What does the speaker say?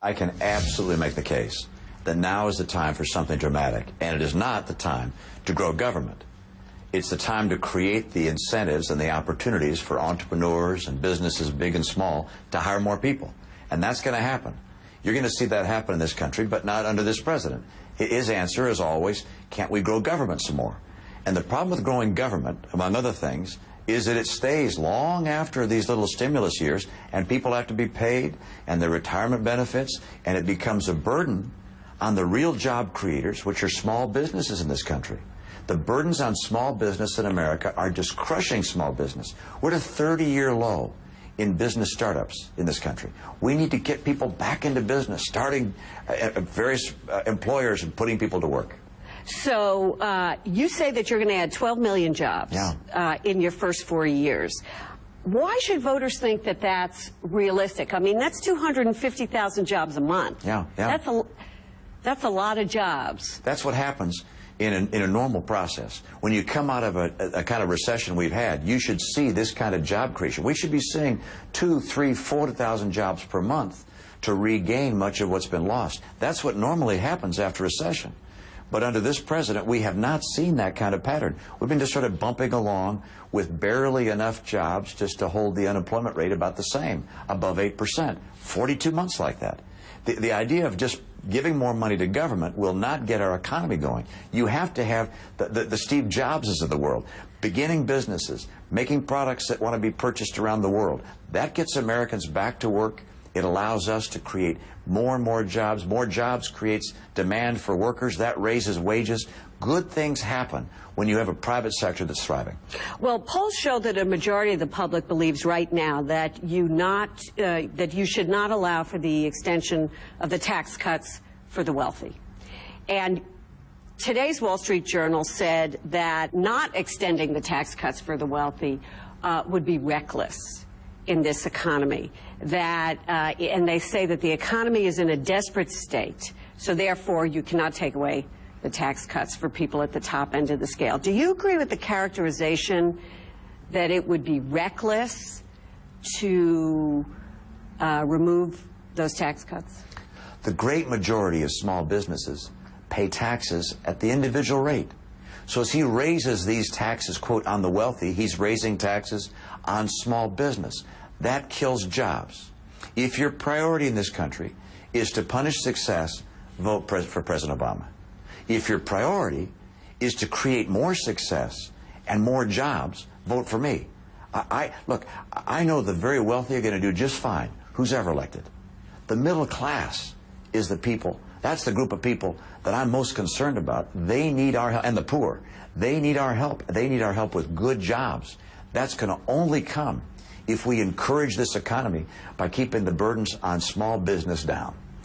I can absolutely make the case that now is the time for something dramatic, and it is not the time to grow government. It's the time to create the incentives and the opportunities for entrepreneurs and businesses, big and small, to hire more people. And that's going to happen. You're going to see that happen in this country, but not under this president. His answer is always, can't we grow government some more? And the problem with growing government, among other things, is that it stays long after these little stimulus years, and people have to be paid, and their retirement benefits, and it becomes a burden on the real job creators, which are small businesses in this country. The burdens on small business in America are just crushing small business. We're at a 30-year low in business startups in this country. We need to get people back into business, starting various employers and putting people to work. So you say that you're going to add 12 million jobs in your first 4 years. Why should voters think that that's realistic? I mean, that's 250,000 jobs a month. That's a lot of jobs. That's what happens in a normal process. When you come out of a kind of recession we've had, you should see this kind of job creation. We should be seeing 2, 3, 4,000 jobs per month to regain much of what's been lost. That's what normally happens after recession. But under this president, we have not seen that kind of pattern. We've been just sort of bumping along with barely enough jobs just to hold the unemployment rate about the same, above 8%. 42 months like that. The idea of just giving more money to government will not get our economy going. You have to have the Steve Jobses of the world, beginning businesses, making products that want to be purchased around the world. That gets Americans back to work. It allows us to create more and more jobs. More jobs creates demand for workers. That raises wages. Good things happen when you have a private sector that's thriving. Well, polls show that a majority of the public believes right now that you should not allow for the extension of the tax cuts for the wealthy. And today's Wall Street Journal said that not extending the tax cuts for the wealthy would be reckless in this economy. And they say that the economy is in a desperate state, so therefore you cannot take away the tax cuts for people at the top end of the scale. Do you agree with the characterization that it would be reckless to remove those tax cuts? The great majority of small businesses pay taxes at the individual rate. So as he raises these taxes, quote, on the wealthy, he's raising taxes on small business. That kills jobs. If your priority in this country is to punish success, vote for President Obama. If your priority is to create more success and more jobs, vote for me. Look, I know the very wealthy are going to do just fine, who's ever elected. The middle class is the people. That's the group of people that I'm most concerned about. They need our help, and the poor. They need our help. They need our help with good jobs. That's going to only come if we encourage this economy by keeping the burdens on small business down.